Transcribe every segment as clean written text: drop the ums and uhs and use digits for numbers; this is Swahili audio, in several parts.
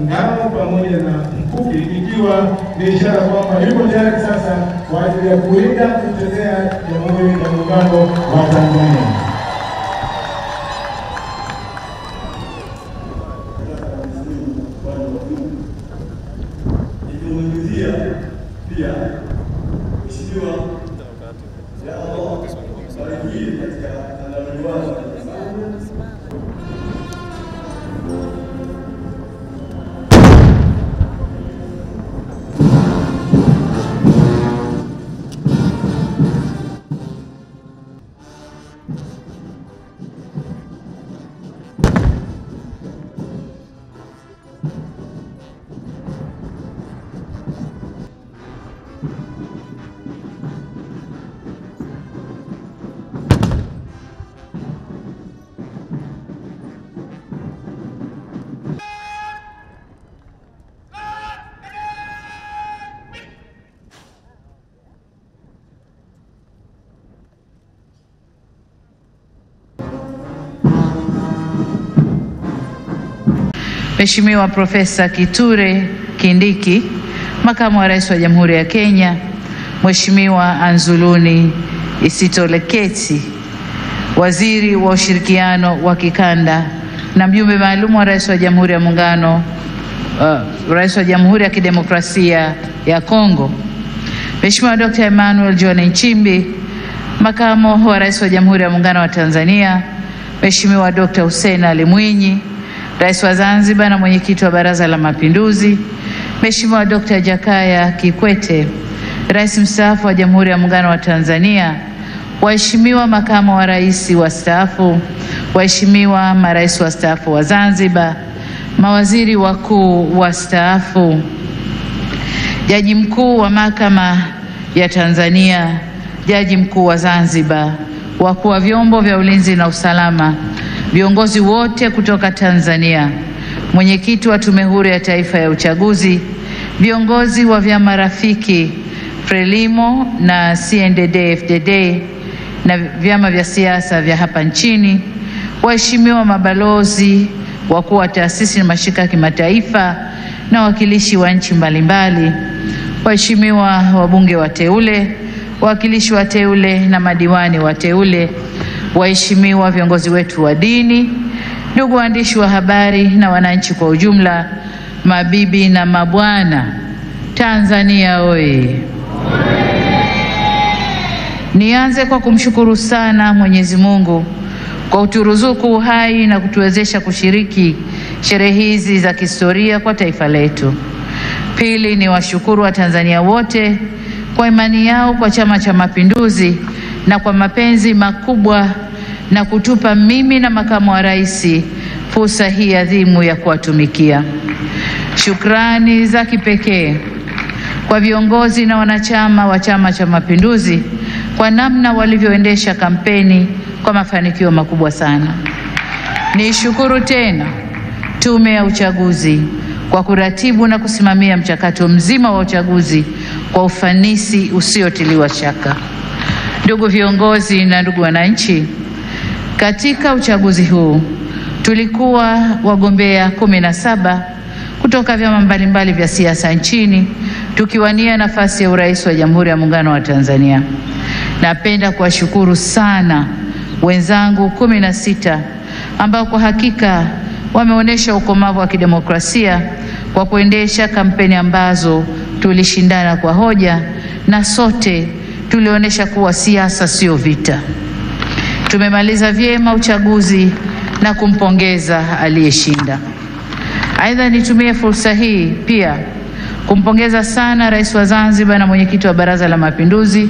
ngao pamoja na mkuki, ikiwa ni ishara kwamba yuko tayari sasa kwa ajili ya kulinda kutetea Jamhuri ya Muungano wa Tanzania. Pia mheshimiwa ya Allah bariki katika andamano Mheshimiwa Profesa Kithure Kindiki, Makamu wa Rais wa Jamhuri ya Kenya, Mheshimiwa Anzuluni Isitoleketi, Waziri wa Ushirikiano wa Kikanda na mjumbe maalum wa Rais wa Jamhuri ya Muungano, Rais wa Jamhuri ya Kidemokrasia ya Kongo, Mheshimiwa Dr. Emmanuel John Nchimbi, Makamu wa Rais wa Jamhuri ya Muungano wa Tanzania, Mheshimiwa Dr. Hussein Ali Mwinyi, Rais wa Zanzibar na mwenyekiti wa Baraza la Mapinduzi, Mheshimiwa Dr. Jakaya Kikwete, Rais mstaafu wa Jamhuri ya Muungano wa Tanzania, waheshimiwa makamu wa rais wastaafu, waheshimiwa marais wastaafu wa Zanzibar, mawaziri wakuu wastaafu, Jaji Mkuu wa Mahakama ya Tanzania, Jaji Mkuu wa Zanzibar, wakuu wa vyombo vya ulinzi na usalama, viongozi wote kutoka Tanzania, mwenyekiti wa Tume Huru ya Taifa ya Uchaguzi, viongozi wa vyama rafiki Frelimo na CNDD-FDD na vyama vya siasa vya hapa nchini, waheshimiwa mabalozi, wakuu wa taasisi na mashirika ya kimataifa na wakilishi wa nchi mbalimbali, waheshimiwa wabunge wateule, wawakilishi wateule na madiwani wateule, waheshimiwa viongozi wetu wa dini, ndugu waandishi wa habari na wananchi kwa ujumla, mabibi na mabwana, Tanzania oye! Nianze kwa kumshukuru sana Mwenyezi Mungu kwa kuturuzuku uhai na kutuwezesha kushiriki sherehe hizi za kihistoria kwa taifa letu. Pili, ni washukuru wa Tanzania wote kwa imani yao kwa Chama cha Mapinduzi na kwa mapenzi makubwa na kutupa mimi na makamu wa rais fursa hii adhimu ya kuwatumikia. Shukrani za kipekee kwa viongozi na wanachama wa Chama cha Mapinduzi kwa namna walivyoendesha kampeni kwa mafanikio makubwa sana. Nishukuru tena Tume ya Uchaguzi kwa kuratibu na kusimamia mchakato mzima wa uchaguzi kwa ufanisi usiotiliwa shaka. Ndugu viongozi na ndugu wananchi, katika uchaguzi huu tulikuwa wagombea 17 kutoka vyama mbalimbali vya siasa nchini tukiwania nafasi ya urais wa Jamhuri ya Muungano wa Tanzania. Napenda kuwashukuru sana wenzangu 16 ambao kwa hakika wameonyesha ukomavu wa kidemokrasia kwa kuendesha kampeni ambazo tulishindana kwa hoja na sote tulionyesha kuwa siasa sio vita. Tumemaliza vyema uchaguzi na kumpongeza aliyeshinda. Aidha, nitumie fursa hii pia kumpongeza sana Rais wa Zanzibar na mwenyekiti wa Baraza la Mapinduzi,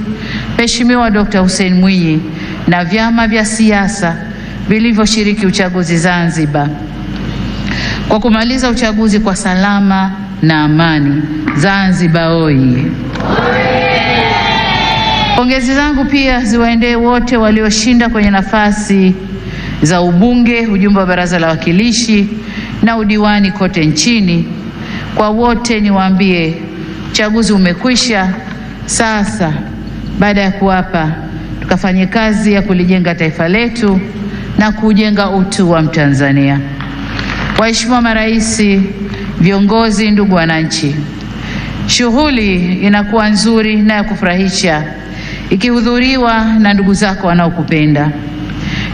Mheshimiwa Dr. Hussein Mwinyi na vyama vya siasa vilivyoshiriki uchaguzi Zanzibar kwa kumaliza uchaguzi kwa salama na amani. Zanzibar oye! Pongezi zangu pia ziwaendee wote walioshinda kwenye nafasi za ubunge, ujumbe wa Baraza la Wawakilishi na udiwani kote nchini. Kwa wote niwaambie, uchaguzi umekwisha. Sasa baada ya kuapa, tukafanye kazi ya kulijenga taifa letu na kujenga utu wa Mtanzania. Waheshimiwa marais, viongozi, ndugu wananchi, shughuli inakuwa nzuri na ya kufurahisha ikihudhuriwa na ndugu zako wanaokupenda.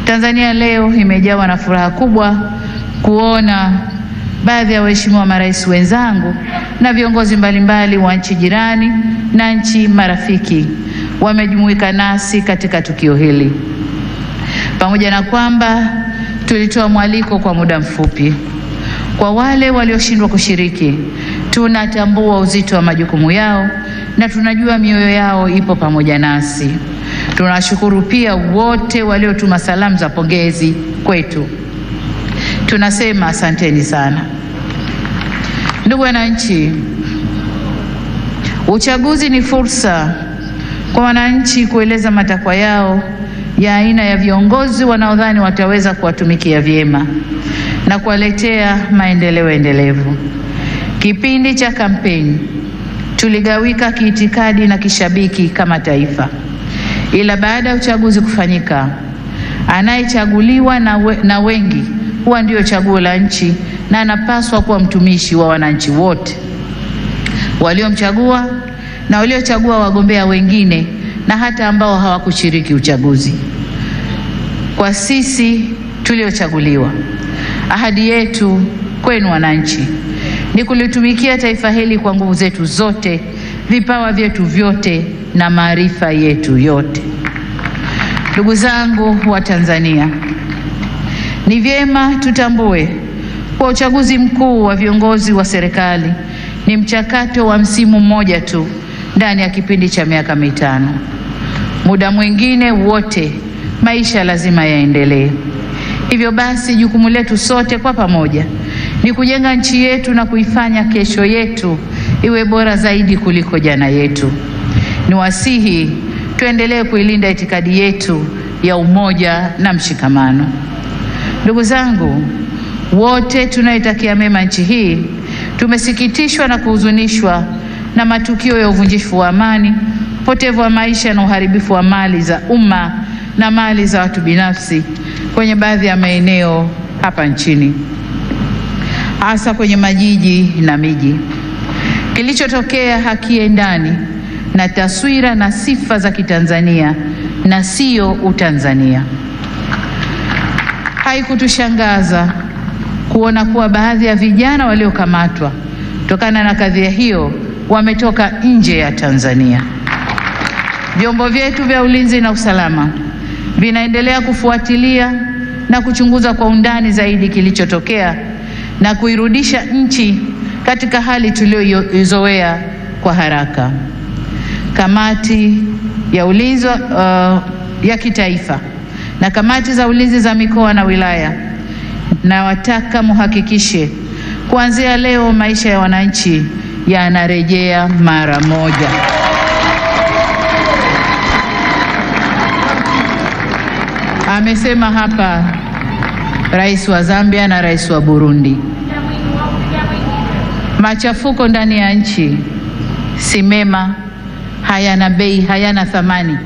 Tanzania leo imejawa na furaha kubwa kuona baadhi ya waheshimiwa marais wenzangu na viongozi mbalimbali wa nchi jirani na nchi marafiki wamejumuika nasi katika tukio hili. Pamoja na kwamba tulitoa mwaliko kwa muda mfupi, kwa wale walioshindwa kushiriki, tunatambua uzito wa majukumu yao na tunajua mioyo yao ipo pamoja nasi. Tunashukuru pia wote waliotuma salamu za pongezi kwetu. Tunasema asanteni sana. Ndugu wananchi, uchaguzi ni fursa kwa wananchi kueleza matakwa yao ya aina ya viongozi wanaodhani wataweza kuwatumikia vyema na kuwaletea maendeleo endelevu. Kipindi cha kampeni tuligawika kiitikadi na kishabiki kama taifa, ila baada ya uchaguzi kufanyika, anayechaguliwa na wengi huwa ndio chaguo la nchi na anapaswa kuwa mtumishi wa wananchi wote waliomchagua na waliochagua wagombea wengine na hata ambao hawakushiriki uchaguzi. Kwa sisi tuliochaguliwa, ahadi yetu kwenu wananchi ni kulitumikia taifa hili kwa nguvu zetu zote, vipawa vyetu vyote na maarifa yetu yote. Ndugu zangu wa Tanzania, ni vyema tutambue kwa uchaguzi mkuu wa viongozi wa serikali ni mchakato wa msimu mmoja tu ndani ya kipindi cha miaka 5. Muda mwingine wote maisha lazima yaendelee. Hivyo basi jukumu letu sote kwa pamoja ni kujenga nchi yetu na kuifanya kesho yetu iwe bora zaidi kuliko jana yetu. Niwasihi tuendelee kuilinda itikadi yetu ya umoja na mshikamano. Ndugu zangu, wote tunaitakia mema nchi hii, tumesikitishwa na kuhuzunishwa na matukio ya uvunjifu wa amani, upotevu wa maisha na uharibifu wa mali za umma na mali za watu binafsi kwenye baadhi ya maeneo hapa nchini, hasa kwenye majiji na miji. Kilichotokea hakiendani na taswira na sifa za Kitanzania na sio Utanzania. Haikutushangaza kuona kuwa baadhi ya vijana waliokamatwa kutokana na kadhia hiyo wametoka nje ya Tanzania. Vyombo vyetu vya ulinzi na usalama vinaendelea kufuatilia na kuchunguza kwa undani zaidi kilichotokea na kuirudisha nchi katika hali tuliyoizoea kwa haraka. Kamati ya ulinzi ya kitaifa na kamati za ulinzi za mikoa na wilaya, na wataka muhakikishe kuanzia leo maisha ya wananchi yanarejea mara moja. Amesema hapa Rais wa Zambia na Rais wa Burundi. Machafuko ndani ya nchi si mema, hayana bei, hayana thamani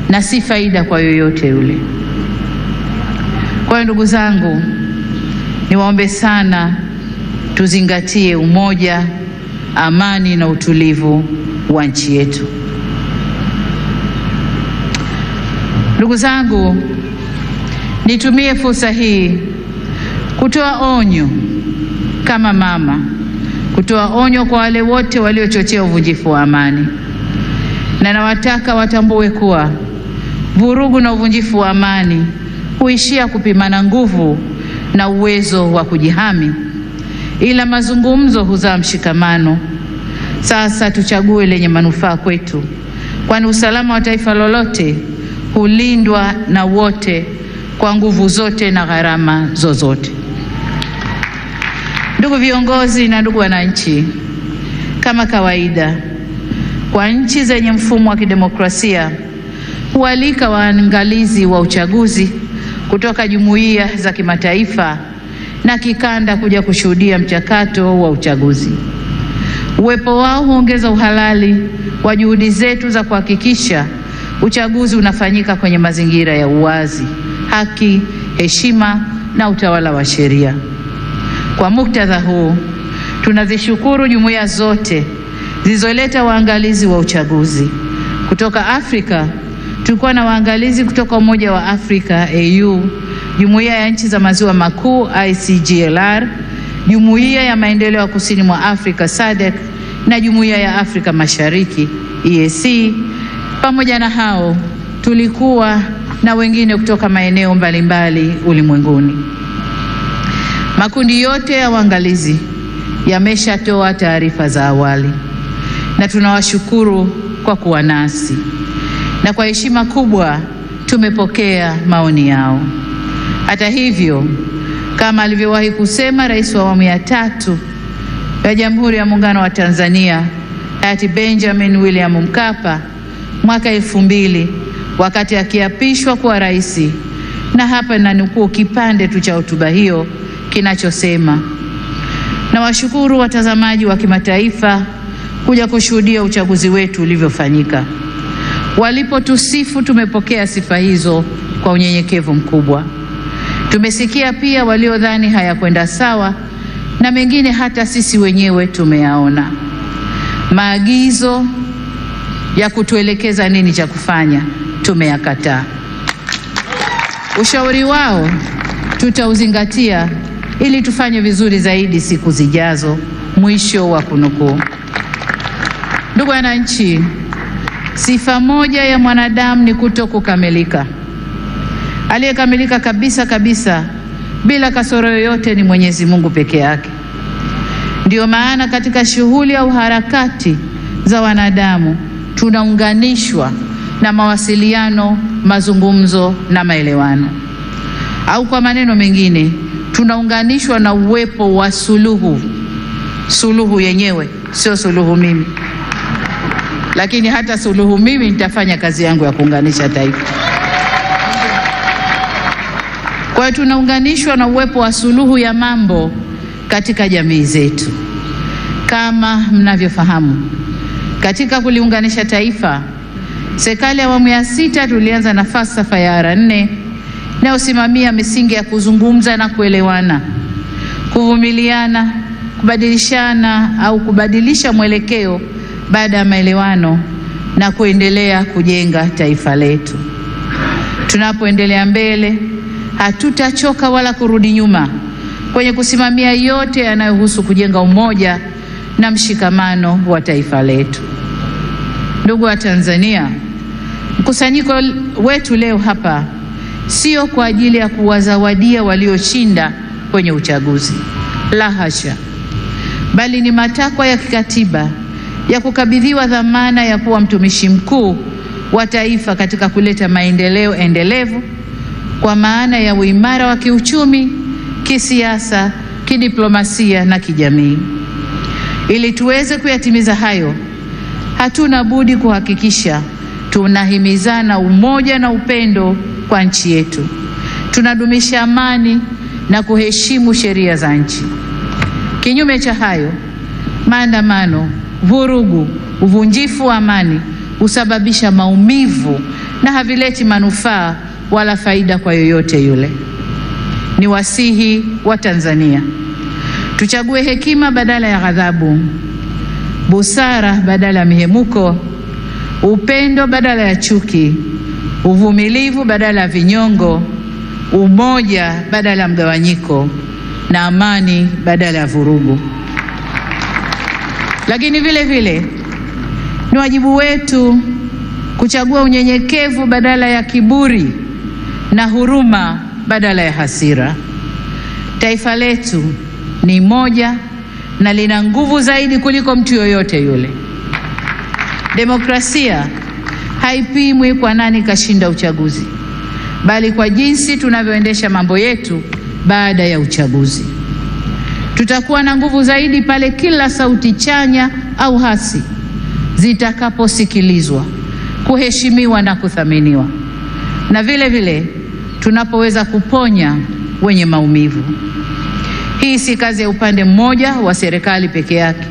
na si faida kwa yoyote yule. Kwa hiyo ndugu zangu, niwaombe sana tuzingatie umoja, amani na utulivu wa nchi yetu. Ndugu zangu, nitumie fursa hii kutoa onyo kama mama, kutoa onyo kwa wale wote waliochochea uvunjifu wa amani. Na nawataka watambue kuwa vurugu na uvunjifu wa amani huishia kupimana nguvu na uwezo wa kujihami, ila mazungumzo huzaa mshikamano. Sasa tuchague lenye manufaa kwetu, kwani usalama wa taifa lolote hulindwa na wote kwa nguvu zote na gharama zozote. Ndugu viongozi na ndugu wananchi, kama kawaida kwa nchi zenye mfumo wa kidemokrasia, hualika waangalizi wa uchaguzi kutoka jumuiya za kimataifa na kikanda kuja kushuhudia mchakato wa uchaguzi. Uwepo wao huongeza uhalali wa juhudi zetu za kuhakikisha uchaguzi unafanyika kwenye mazingira ya uwazi, haki, heshima na utawala wa sheria. Kwa muktadha huu, Tunazishukuru jumuiya zote zilizoleta waangalizi wa uchaguzi. Kutoka Afrika tulikuwa na waangalizi kutoka Umoja wa Afrika AU, Jumuiya ya Nchi za Maziwa Makuu ICGLR, Jumuiya ya Maendeleo ya Kusini mwa Afrika SADC na Jumuiya ya Afrika Mashariki EAC. Pamoja na hao tulikuwa na wengine kutoka maeneo mbalimbali ulimwenguni. Makundi yote ya waangalizi yameshatoa taarifa za awali na tunawashukuru kwa kuwa nasi, na kwa heshima kubwa tumepokea maoni yao. Hata hivyo, kama alivyowahi kusema Rais wa awamu ya 3 ya Jamhuri ya Muungano wa Tanzania hayati Benjamin William Mkapa mwaka 2000 wakati akiapishwa kuwa rais, na hapa nanukuu kipande tu cha hotuba hiyo kinachosema: na washukuru watazamaji wa kimataifa kuja kushuhudia uchaguzi wetu ulivyofanyika. Walipotusifu tumepokea sifa hizo kwa unyenyekevu mkubwa. Tumesikia pia waliodhani hayakwenda sawa, na mengine hata sisi wenyewe tumeyaona. Maagizo ya kutuelekeza nini cha kufanya tumeyakataa. Ushauri wao tutauzingatia ili tufanye vizuri zaidi siku zijazo. Mwisho wa kunukuu. Ndugu wananchi, sifa moja ya mwanadamu ni kutokukamilika. Aliyekamilika kabisa kabisa bila kasoro yoyote ni Mwenyezi Mungu peke yake. Ndio maana katika shughuli au harakati za wanadamu tunaunganishwa na mawasiliano, mazungumzo na maelewano. Au kwa maneno mengine, tunaunganishwa na uwepo wa suluhu. Suluhu yenyewe sio suluhu mimi, lakini hata suluhu mimi nitafanya kazi yangu ya kuunganisha taifa. Kwa hiyo tunaunganishwa na uwepo wa suluhu ya mambo katika jamii zetu. Kama mnavyofahamu, katika kuliunganisha taifa, serikali ya awamu ya 6 tulianza na falsafa ya R4 inayosimamia misingi ya kuzungumza na kuelewana, kuvumiliana, kubadilishana au kubadilisha mwelekeo baada ya maelewano na kuendelea kujenga taifa letu. Tunapoendelea mbele, hatutachoka wala kurudi nyuma kwenye kusimamia yote yanayohusu kujenga umoja na mshikamano wa taifa letu. Ndugu wa Tanzania, mkusanyiko wetu leo hapa sio kwa ajili ya kuwazawadia walioshinda kwenye uchaguzi, la hasha, bali ni matakwa ya kikatiba ya kukabidhiwa dhamana ya kuwa mtumishi mkuu wa taifa katika kuleta maendeleo endelevu kwa maana ya uimara wa kiuchumi, kisiasa, kidiplomasia na kijamii. Ili tuweze kuyatimiza hayo, hatuna budi kuhakikisha tunahimizana umoja na upendo kwa nchi yetu. Tunadumisha amani na kuheshimu sheria za nchi. Kinyume cha hayo, maandamano, vurugu, uvunjifu wa amani husababisha maumivu na havileti manufaa wala faida kwa yoyote yule. Ni wasihi wa Tanzania tuchague hekima badala ya ghadhabu, busara badala ya mihemuko, upendo badala ya chuki, uvumilivu badala ya vinyongo, umoja badala ya mgawanyiko, na amani badala ya vurugu. Lakini vile vile ni wajibu wetu kuchagua unyenyekevu badala ya kiburi na huruma badala ya hasira. Taifa letu ni moja na lina nguvu zaidi kuliko mtu yoyote yule. Demokrasia haipimwi kwa nani kashinda uchaguzi, bali kwa jinsi tunavyoendesha mambo yetu baada ya uchaguzi. Tutakuwa na nguvu zaidi pale kila sauti chanya au hasi zitakaposikilizwa, kuheshimiwa na kuthaminiwa, na vile vile tunapoweza kuponya wenye maumivu. Hii si kazi ya upande mmoja wa serikali peke yake,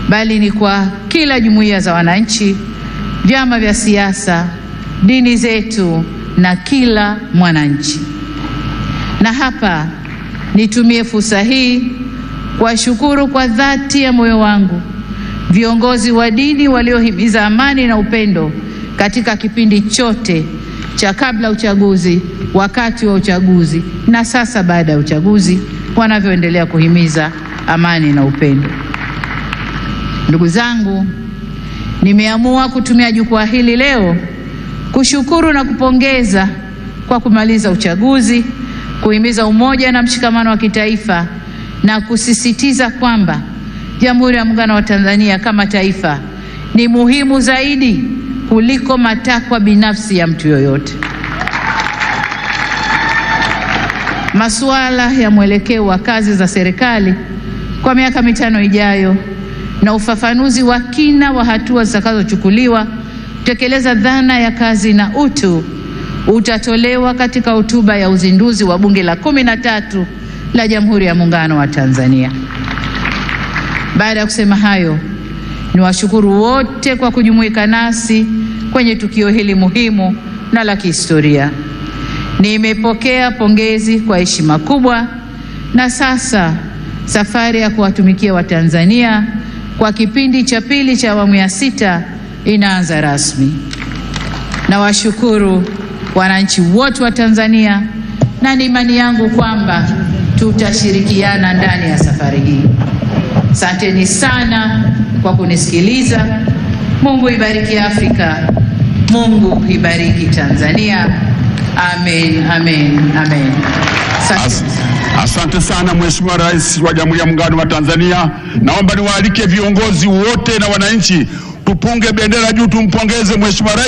bali ni kwa kila jumuiya za wananchi, vyama vya siasa, dini zetu na kila mwananchi. Na hapa nitumie fursa hii kuwashukuru kwa dhati ya moyo wangu viongozi wa dini waliohimiza amani na upendo katika kipindi chote cha kabla uchaguzi, wakati wa uchaguzi na sasa baada ya uchaguzi, wanavyoendelea kuhimiza amani na upendo. Ndugu zangu, nimeamua kutumia jukwaa hili leo kushukuru na kupongeza kwa kumaliza uchaguzi, kuhimiza umoja na mshikamano wa kitaifa na kusisitiza kwamba Jamhuri ya Muungano wa Tanzania kama taifa ni muhimu zaidi kuliko matakwa binafsi ya mtu yoyote. Masuala ya mwelekeo wa kazi za serikali kwa miaka 5 ijayo na ufafanuzi wa kina wa hatua zitakazochukuliwa kutekeleza dhana ya kazi na utu utatolewa katika hotuba ya uzinduzi wa Bunge la 13 la Jamhuri ya Muungano wa Tanzania. Baada ya kusema hayo, niwashukuru wote kwa kujumuika nasi kwenye tukio hili muhimu na la kihistoria. Nimepokea pongezi kwa heshima kubwa, na sasa safari ya kuwatumikia Watanzania kwa kipindi cha pili cha awamu ya 6 inaanza rasmi. Nawashukuru wananchi wote wa Tanzania, na ni imani yangu kwamba tutashirikiana ndani ya safari hii. Asanteni sana kwa kunisikiliza. Mungu ibariki Afrika. Mungu ibariki Tanzania. Amen, amen, amen. Asante sana Mheshimiwa Rais wa Jamhuri ya Muungano wa Tanzania. Naomba niwaalike viongozi wote na wananchi tupunge bendera juu, tumpongeze Mheshimiwa Rais.